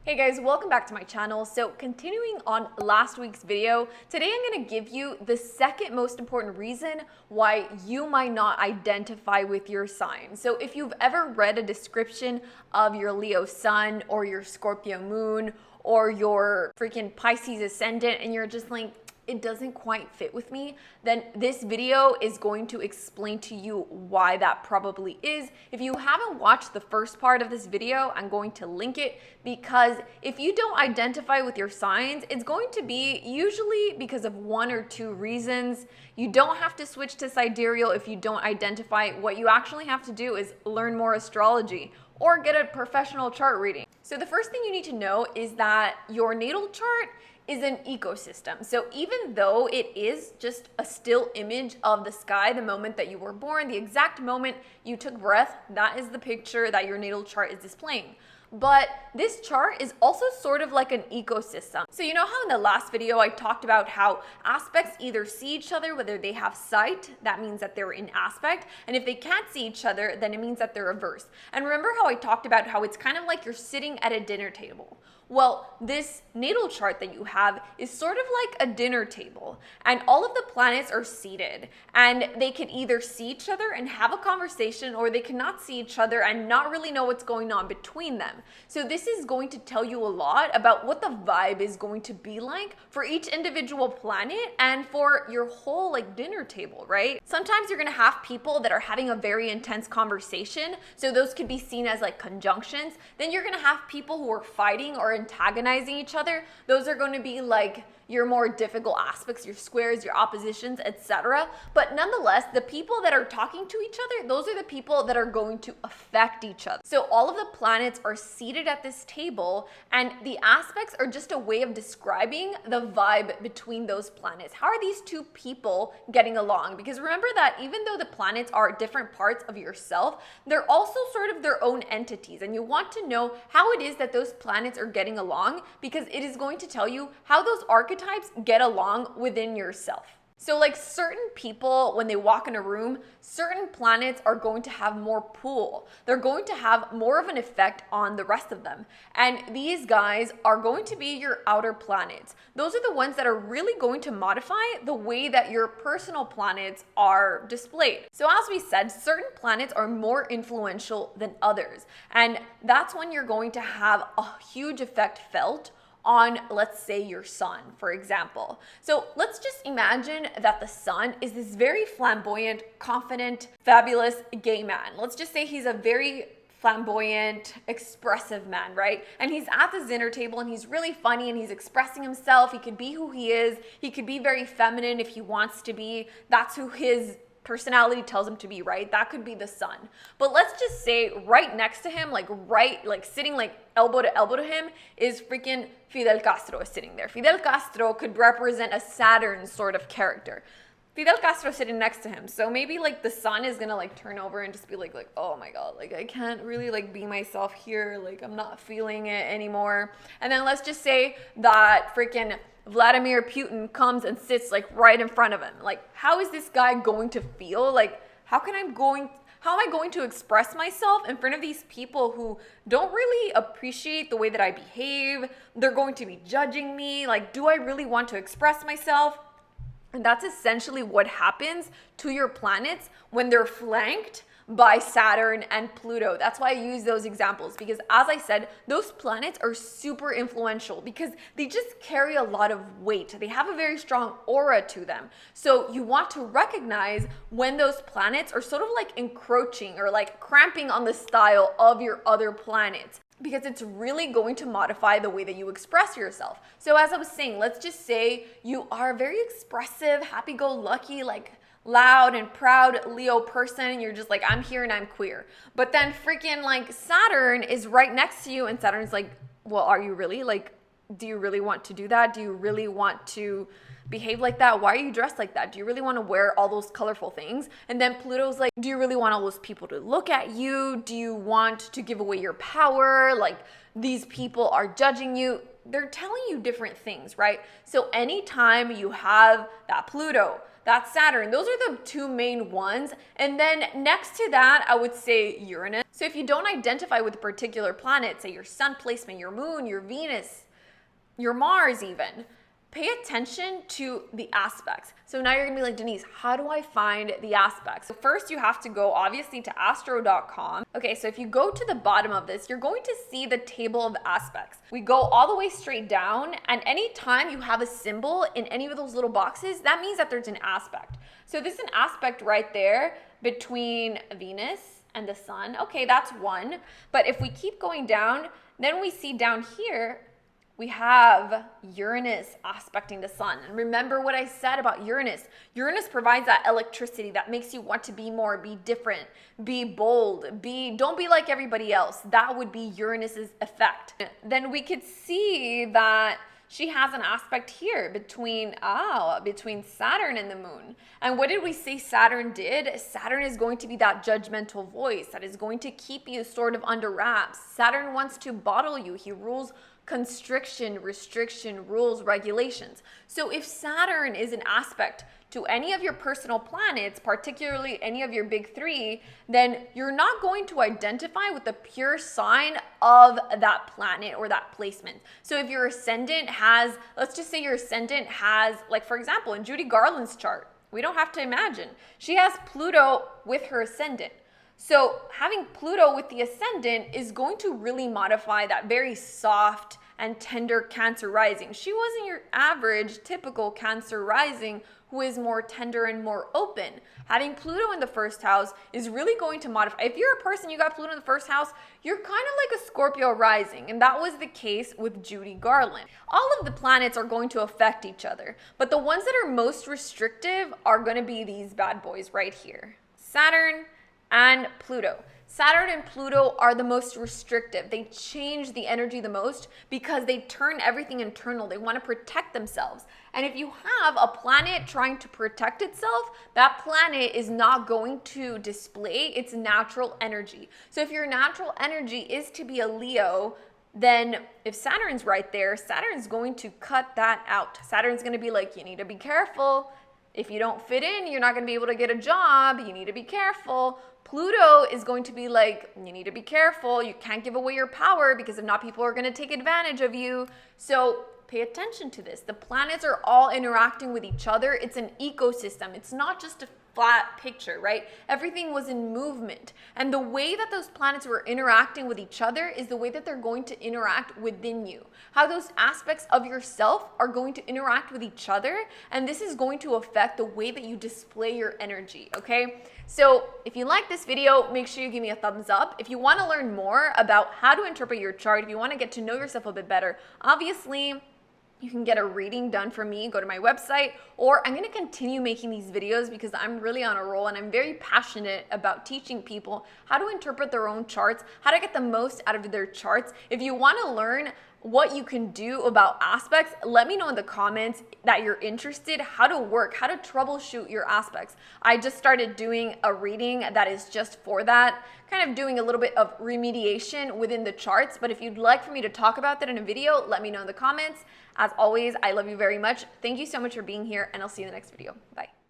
Hey guys, welcome back to my channel. So continuing on last week's video, today I'm going to give you the second most important reason why you might not identify with your sign. So if you've ever read a description of your Leo sun or your Scorpio moon or your freaking Pisces ascendant and you're just like, it doesn't quite fit with me, then this video is going to explain to you why that probably is. If you haven't watched the first part of this video, I'm going to link it, because if you don't identify with your signs, it's going to be usually because of one or two reasons. You don't have to switch to Sidereal if you don't identify. What you actually have to do is learn more astrology or get a professional chart reading. So the first thing you need to know is that your natal chart is an ecosystem. So even though it is just a still image of the sky the moment that you were born, the exact moment you took breath, that is the picture that your natal chart is displaying. But this chart is also sort of like an ecosystem. So you know how in the last video I talked about how aspects either see each other, whether they have sight, that means that they're in aspect, and if they can't see each other, then it means that they're reversed. And remember how I talked about how it's kind of like you're sitting at a dinner table. Well, this natal chart that you have is sort of like a dinner table, and all of the planets are seated, and they can either see each other and have a conversation, or they cannot see each other and not really know what's going on between them. So this is going to tell you a lot about what the vibe is going to be like for each individual planet and for your whole like dinner table, right? Sometimes you're gonna have people that are having a very intense conversation, so those could be seen as like conjunctions. Then you're gonna have people who are fighting or antagonizing each other. Those are going to be like your more difficult aspects, your squares, your oppositions, etc. But nonetheless, the people that are talking to each other, those are the people that are going to affect each other. So all of the planets are seated at this table, and the aspects are just a way of describing the vibe between those planets. How are these two people getting along? Because remember that even though the planets are different parts of yourself, they're also sort of their own entities, and you want to know how it is that those planets are getting along, because it is going to tell you how those archetypes get along within yourself. So like certain people, when they walk in a room, certain planets are going to have more pull. They're going to have more of an effect on the rest of them. And these guys are going to be your outer planets. Those are the ones that are really going to modify the way that your personal planets are displayed. So as we said, certain planets are more influential than others. And that's when you're going to have a huge effect felt on, let's say, your sun, for example. So let's just imagine that the sun is this very flamboyant, confident, fabulous gay man. Let's just say he's a very flamboyant, expressive man, right? And he's at the dinner table and he's really funny and he's expressing himself. He could be who he is. He could be very feminine if he wants to be. That's who his personality tells him to be, right? That could be the sun. But let's just say right next to him, like sitting like elbow to him, is freaking Fidel Castro is sitting there. Fidel Castro could represent a Saturn sort of character. Fidel Castro sitting next to him. So maybe like the sun is gonna like turn over and just be like, oh my God, like I can't really like be myself here. Like I'm not feeling it anymore. And then let's just say that freaking Vladimir Putin comes and sits like right in front of him. Like, how is this guy going to feel? Like, how am I going to express myself in front of these people who don't really appreciate the way that I behave? They're going to be judging me. Like, do I really want to express myself? And that's essentially what happens to your planets when they're flanked by Saturn and Pluto. That's why I use those examples, because as I said, those planets are super influential because they just carry a lot of weight. They have a very strong aura to them. So you want to recognize when those planets are sort of like encroaching or like cramping on the style of your other planets, because it's really going to modify the way that you express yourself. So as I was saying, let's just say you are a very expressive, happy-go-lucky, like loud and proud Leo person. You're just like, I'm here and I'm queer. But then freaking like Saturn is right next to you, and Saturn's like, well, are you really? Like, do you really want to do that? Do you really want to behave like that? Why are you dressed like that? Do you really want to wear all those colorful things? And then Pluto's like, do you really want all those people to look at you? Do you want to give away your power? Like, these people are judging you. They're telling you different things, right? So anytime you have that Pluto, that's Saturn. Those are the two main ones. And then next to that, I would say Uranus. So if you don't identify with a particular planet, say your sun placement, your moon, your Venus, your Mars even, pay attention to the aspects. So now you're gonna be like, Denise, how do I find the aspects? So first you have to go obviously to astro.com. Okay, so if you go to the bottom of this, you're going to see the table of aspects. We go all the way straight down, and anytime you have a symbol in any of those little boxes, that means that there's an aspect. So this is an aspect right there between Venus and the sun. Okay, that's one. But if we keep going down, then we see down here, we have Uranus aspecting the sun. And remember what I said about Uranus. Uranus provides that electricity that makes you want to be more, be different, be bold, don't be like everybody else. That would be Uranus's effect. Then we could see that she has an aspect here between Saturn and the moon. And what did we say Saturn did? Saturn is going to be that judgmental voice that is going to keep you sort of under wraps. Saturn wants to bottle you. He rules constriction, restriction, rules, regulations. So if Saturn is an aspect to any of your personal planets, particularly any of your big three, then you're not going to identify with the pure sign of that planet or that placement. So if your ascendant has, let's just say your ascendant has, like for example, in Judy Garland's chart, we don't have to imagine, she has Pluto with her ascendant. So having Pluto with the ascendant is going to really modify that very soft and tender Cancer rising. She wasn't your average typical Cancer rising who is more tender and more open. Having Pluto in the first house is really going to modify. If you're a person, you got Pluto in the first house, you're kind of like a Scorpio rising. And that was the case with Judy Garland. All of the planets are going to affect each other, but the ones that are most restrictive are going to be these bad boys right here. Saturn and Pluto. Saturn and Pluto are the most restrictive. They change the energy the most because they turn everything internal. They want to protect themselves. And if you have a planet trying to protect itself, that planet is not going to display its natural energy. So if your natural energy is to be a Leo, then if Saturn's right there, Saturn's going to cut that out. Saturn's going to be like, you need to be careful. If you don't fit in, you're not going to be able to get a job. You need to be careful. Pluto is going to be like, you need to be careful. You can't give away your power because if not, people are going to take advantage of you. So pay attention to this. The planets are all interacting with each other. It's an ecosystem. It's not just a flat picture, right? Everything was in movement. And the way that those planets were interacting with each other is the way that they're going to interact within you. How those aspects of yourself are going to interact with each other. And this is going to affect the way that you display your energy, okay? So if you like this video, make sure you give me a thumbs up. If you want to learn more about how to interpret your chart, if you want to get to know yourself a bit better, obviously, you can get a reading done from me, go to my website, or I'm going to continue making these videos because I'm really on a roll and I'm very passionate about teaching people how to interpret their own charts, how to get the most out of their charts. If you want to learn what you can do about aspects, let me know in the comments that you're interested, how to work, how to troubleshoot your aspects. I just started doing a reading that is just for that, kind of doing a little bit of remediation within the charts. But if you'd like for me to talk about that in a video, let me know in the comments. As always, I love you very much. Thank you so much for being here, and I'll see you in the next video. Bye.